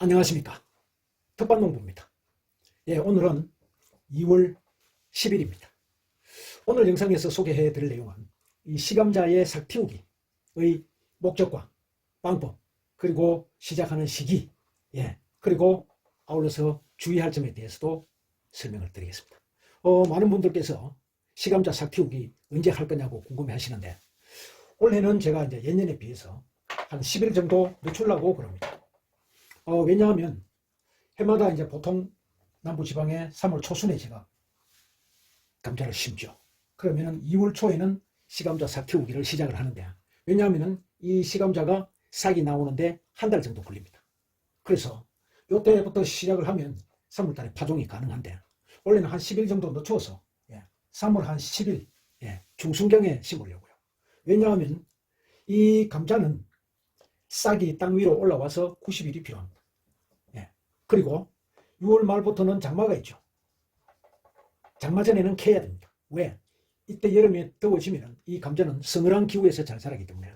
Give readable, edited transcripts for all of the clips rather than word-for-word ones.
안녕하십니까. 텃밭농부입니다. 오늘은 2월 10일입니다. 오늘 영상에서 소개해 드릴 내용은 이 시감자의 싹 틔우기의 목적과 방법, 그리고 시작하는 시기, 그리고 아울러서 주의할 점에 대해서도 설명을 드리겠습니다. 많은 분들께서 시감자 싹 틔우기 언제 할 거냐고 궁금해 하시는데, 올해는 제가 이제 예년에 비해서 한 10일 정도 늦추려고 그럽니다. 왜냐하면 해마다 이제 보통 남부지방에 3월 초순에 제가 감자를 심죠. 그러면은 2월 초에는 시감자 싹 틔우기를 시작을 하는데, 왜냐하면은 이 시감자가 싹이 나오는데 한 달 정도 걸립니다. 그래서 이때부터 시작을 하면 3월 달에 파종이 가능한데, 원래는 한 10일 정도 늦춰서 3월 한 10일 중순경에 심으려고요. 왜냐하면 이 감자는 싹이 땅 위로 올라와서 90일이 필요합니다. 그리고 6월 말부터는 장마가 있죠. 장마 전에는 캐야 됩니다. 왜? 이때 여름에 더워지면 이 감자는 서늘한 기후에서 잘 자라기 때문에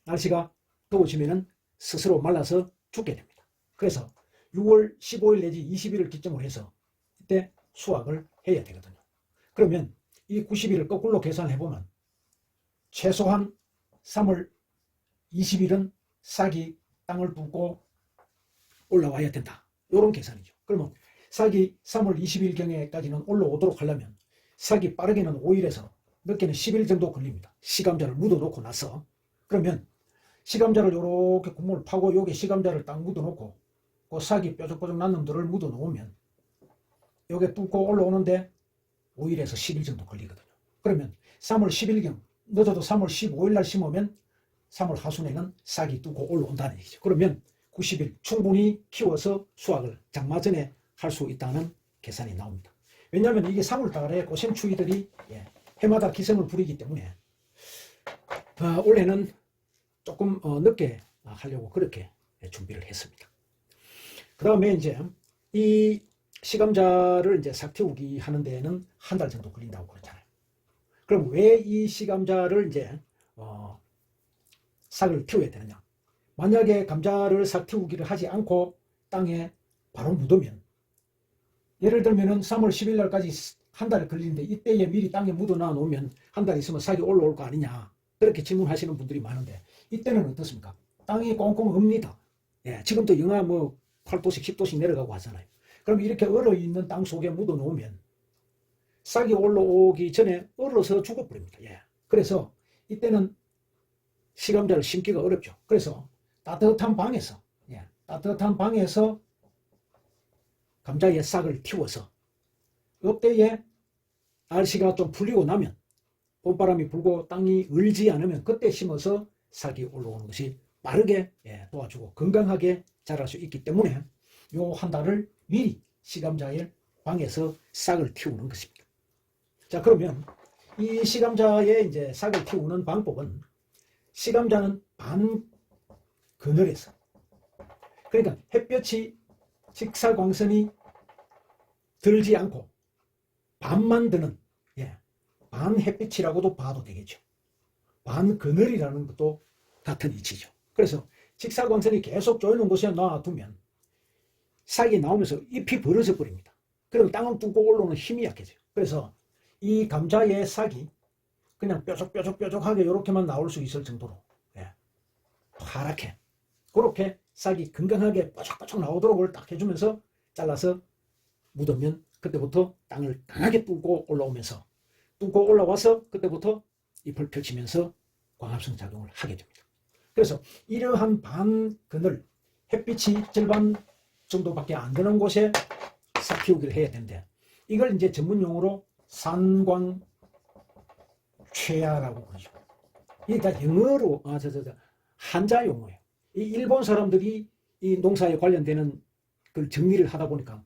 날씨가 더워지면 스스로 말라서 죽게 됩니다. 그래서 6월 15일 내지 20일을 기점으로 해서 이때 수확을 해야 되거든요. 그러면 이 90일을 거꾸로 계산해보면 최소한 3월 20일은 싹이 땅을 뚫고 올라와야 된다. 이런 계산이죠. 그러면 싹이 3월 20일경에까지는 올라오도록 하려면 싹이 빠르게는 5일에서 늦게는 10일 정도 걸립니다. 시감자를 묻어놓고 나서. 그러면 시감자를 이렇게 구멍을 파고 여기 시감자를 딱 묻어놓고 그 싹이 뾰족뾰족 난 놈들을 묻어놓으면 여기 뚫고 올라오는데 5일에서 10일 정도 걸리거든요. 그러면 3월 10일경, 늦어도 3월 15일 날 심으면 3월 하순에는 싹이 뚫고 올라온다는 얘기죠. 그러면 90일 충분히 키워서 수확을 장마 전에 할 수 있다는 계산이 나옵니다. 왜냐하면 이게 3월 달에 고생추위들이 해마다 기승을 부리기 때문에 올해는 조금 늦게 하려고 그렇게 준비를 했습니다. 그 다음에 이제 이 시감자를 이제 싹 틔우기 하는 데에는 한 달 정도 걸린다고 그러잖아요. 그럼 왜 이 시감자를 이제 싹을 틔워야 되느냐? 만약에 감자를 싹 틔우기를 하지 않고 땅에 바로 묻으면, 예를 들면은 3월 10일 날까지 한 달 걸리는데 이때에 미리 땅에 묻어놔 놓으면 한 달 있으면 싹이 올라올 거 아니냐, 그렇게 질문하시는 분들이 많은데, 이때는 어떻습니까? 땅이 꽁꽁 옵니다. 지금도 영하 8도씩 10도씩 내려가고 하잖아요. 그럼 이렇게 얼어있는 땅 속에 묻어 놓으면 싹이 올라오기 전에 얼어서 죽어버립니다. 그래서 이때는 시감자를 심기가 어렵죠. 그래서 따뜻한 방에서 감자의 싹을 틔워서 이때에 날씨가 좀 풀리고 나면, 봄바람이 불고 땅이 얼지 않으면 그때 심어서 싹이 올라오는 것이 빠르게 도와주고 건강하게 자랄 수 있기 때문에 요 한 달을 미리 시감자의 방에서 싹을 틔우는 것입니다. 자, 그러면 이 시감자의 이제 싹을 틔우는 방법은, 시감자는 반 그늘에서, 그러니까 햇볕이 직사광선이 들지 않고 반만 드는 반 햇빛이라고도 봐도 되겠죠. 반 그늘이라는 것도 같은 이치죠. 그래서 직사광선이 계속 조이는 곳에 놔두면 싹이 나오면서 잎이 벌어져 버립니다. 그럼 땅을 뚫고 올라오는 힘이 약해져요. 그래서 이 감자의 싹이 그냥 뾰족뾰족뾰족하게 이렇게만 나올 수 있을 정도로 파랗게, 그렇게 싹이 건강하게 뽀짝뽀짝 나오도록 딱 해주면서 잘라서 묻으면 그때부터 땅을 강하게 뚫고 올라오면서, 뚫고 올라와서 그때부터 잎을 펼치면서 광합성 작용을 하게 됩니다. 그래서 이러한 반 그늘, 햇빛이 절반 정도밖에 안 되는 곳에 싹 키우기를 해야 되는데, 이걸 이제 전문용어로 산광 최야라고 그러죠. 이게 다 영어로 한자 용어예요. 이 일본 사람들이 이 농사에 관련되는 그 정리를 하다 보니까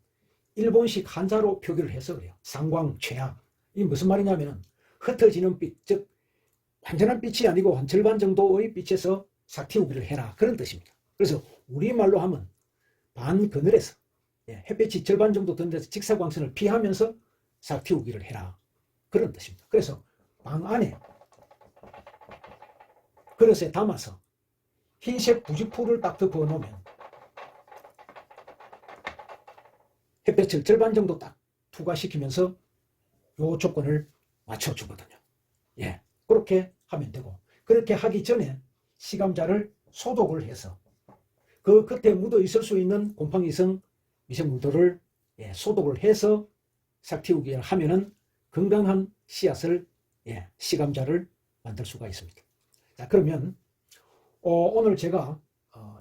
일본식 한자로 표기를 해서 그래요. 산광 최야. 이게 무슨 말이냐면 흩어지는 빛, 즉 완전한 빛이 아니고 한 절반 정도의 빛에서 싹 틔우기를 해라, 그런 뜻입니다. 그래서 우리말로 하면 반 그늘에서 햇빛이 절반 정도 드는 데서 직사광선을 피하면서 싹 틔우기를 해라, 그런 뜻입니다. 그래서 방 안에 그릇에 담아서 흰색 부직포를 딱 덮어 놓으면 햇볕을 절반 정도 딱 투과시키면서 요 조건을 맞춰주거든요. 예, 그렇게 하면 되고, 그렇게 하기 전에 시감자를 소독을 해서 그 겉에 묻어 있을 수 있는 곰팡이성 미생물들을 소독을 해서 싹틔우기를 하면은 건강한 씨앗을 시감자를 만들 수가 있습니다. 자, 그러면 오늘 제가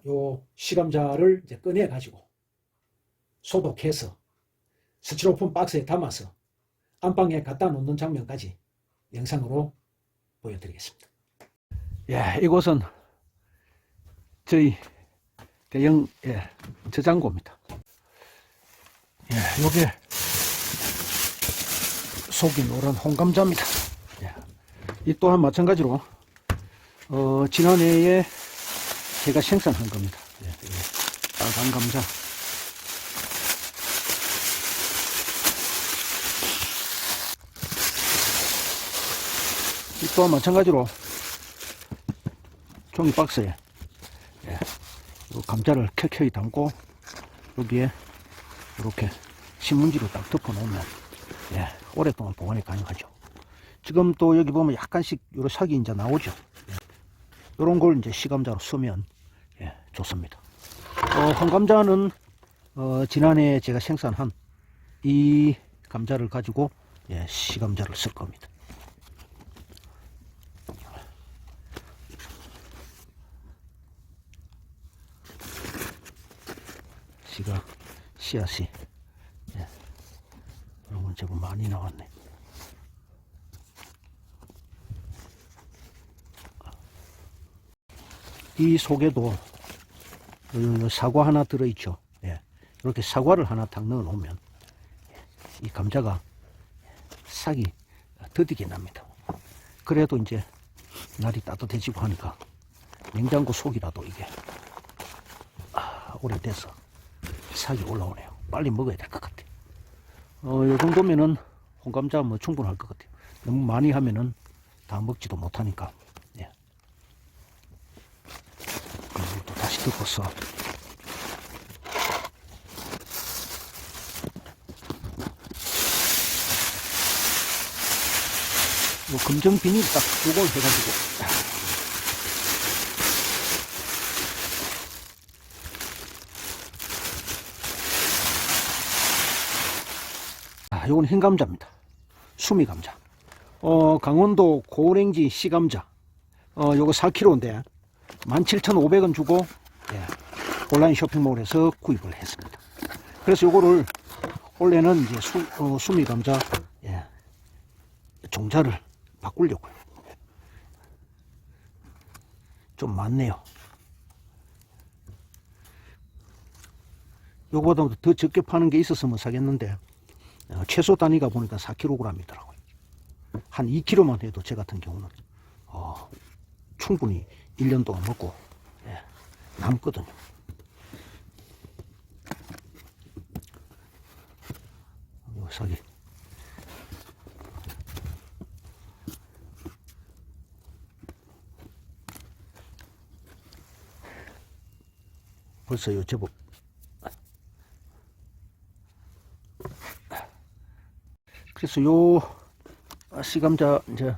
요 시감자를 이제 꺼내 가지고 소독해서 스티로폼 박스에 담아서 안방에 갖다 놓는 장면까지 영상으로 보여드리겠습니다. 예, 이곳은 저희 대형 저장고입니다. 예, 요게 속이 노란 홍감자입니다. 예, 이 또한 마찬가지로 지난해에 제가 생산한 겁니다. 예, 빨간 감자. 이 또한 마찬가지로 종이 박스에 감자를 켜켜이 담고 여기에 이렇게 신문지로 딱 덮어 놓으면 오랫동안 보관이 가능하죠. 지금 또 여기 보면 약간씩 요런 색이 이제 나오죠. 요런 걸 이제 시감자로 쓰면 좋습니다. 홍감자는 지난해 제가 생산한 이 감자를 가지고 시감자를 쓸 겁니다. 씨앗이 여러분 제법 많이 나왔네. 이 속에도 사과 하나 들어있죠. 이렇게 사과를 하나 딱 넣어 놓으면 이 감자가 싹이 더디게 납니다. 그래도 이제 날이 따뜻해지고 하니까 냉장고 속이라도 이게 오래돼서 싹이 올라오네요. 빨리 먹어야 될 것 같아요. 요 정도면은 홍감자 뭐 충분할 것 같아요. 너무 많이 하면은 다 먹지도 못하니까. 그리고 또 다시 덮어서 요 검정 비닐 딱 요걸 해가지고 요건 흰 감자입니다. 수미 감자. 강원도 고랭지 씨감자. 요거 4kg인데 17,500원 주고 온라인 쇼핑몰에서 구입을 했습니다. 그래서 요거를 원래는 이제 수미 감자 종자를 바꾸려고요. 좀 많네요. 요거보다 더 적게 파는 게 있었으면 사겠는데 최소 단위가 보니까 4kg이더라고요. 한 2kg만 해도 제 같은 경우는 충분히 1년 동안 먹고 남거든요. 요 싹이 벌써 요 제법 그래서 요 시감자 이제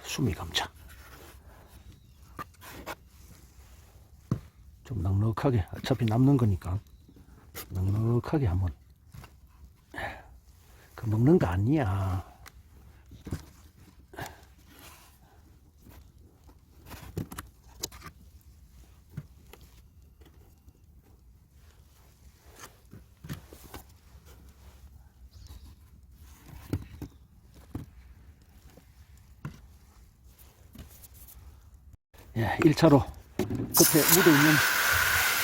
수미 감자 좀 넉넉하게 어차피 남는 거니까 넉넉하게 한번 그 먹는 거 아니야. 예, 1차로 끝에 묻어있는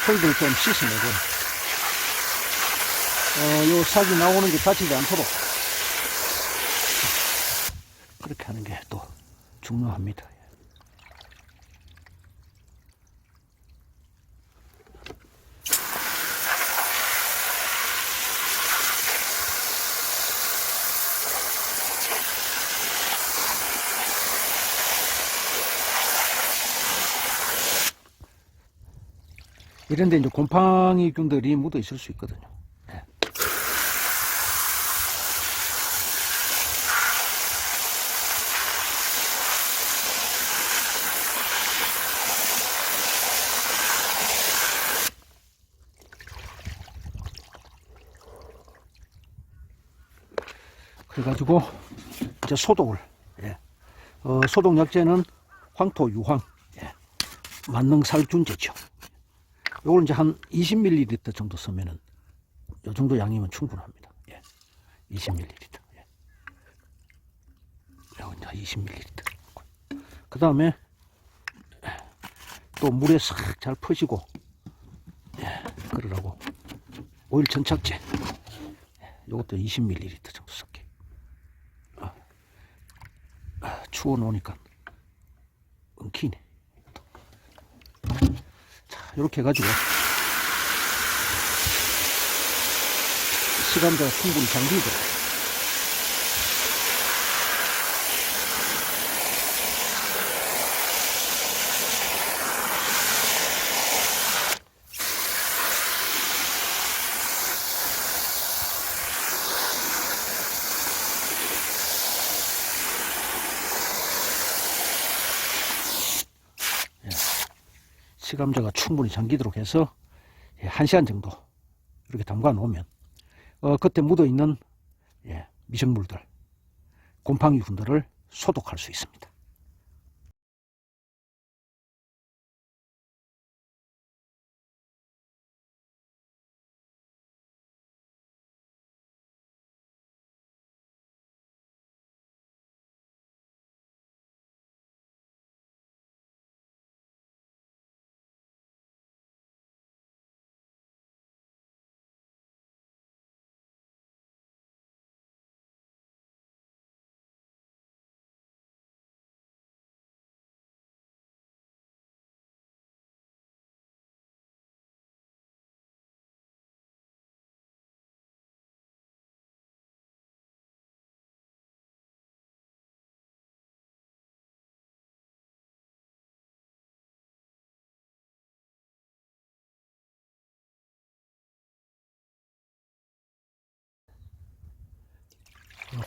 털들 좀 씻어내고 요 싹이 나오는 게 다치지 않도록 그렇게 하는 게 또 중요합니다. 이런데 이제 곰팡이균들이 묻어 있을 수 있거든요. 예. 그래가지고 이제 소독을, 예. 소독 약재는 황토, 유황, 예. 만능살균제죠. 요걸 이제 한 20ml 정도 쓰면은 요 정도 양이면 충분합니다. 예. 20ml. 예. 요거 이제 20ml. 그 다음에 또 물에 싹 잘 퍼지고, 예. 그러라고 오일 전착제. 예. 요것도 20ml 정도 섞게. 추워 놓으니까 엉키네. 자, 이렇게 해가지고 시간자가 충분히 잠기고, 시감자가 충분히 잠기도록 해서 1시간 정도 이렇게 담가 놓으면 겉에 묻어 있는 미생물들, 곰팡이균들을 소독할 수 있습니다.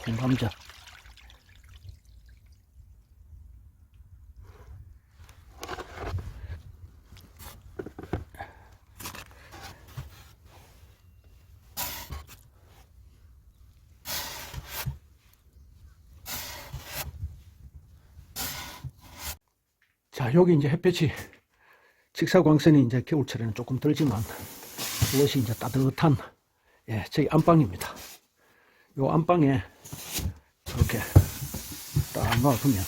홍감자, 자, 여기 이제 햇볕이, 직사광선이 이제 겨울철에는 조금 들지만 이것이 이제 따뜻한 저희 안방입니다. 요 안방에 이렇게 딱 놔두면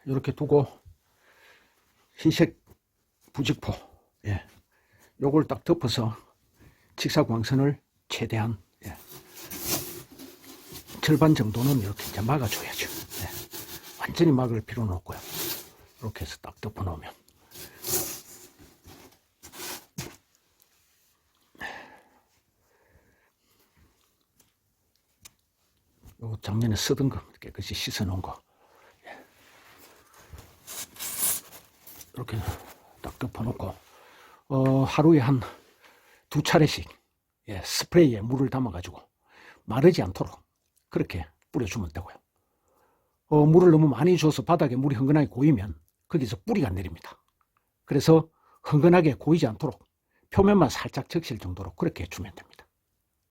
이렇게 두고 흰색 부직포, 요걸 딱 덮어서 직사광선을 최대한 절반 정도는 이렇게 이제 막아줘야죠. 완전히 막을 필요는 없고요. 이렇게 해서 딱 덮어 놓으면 요 작년에 쓰던 거 깨끗이 씻어 놓은 거 이렇게 딱 덮어 놓고 하루에 한 2차례씩 스프레이에 물을 담아 가지고 마르지 않도록 그렇게 뿌려주면 되고요. 물을 너무 많이 줘서 바닥에 물이 흥건하게 고이면 거기서 뿌리가 내립니다. 그래서 흥건하게 고이지 않도록 표면만 살짝 적실 정도로 그렇게 주면 됩니다.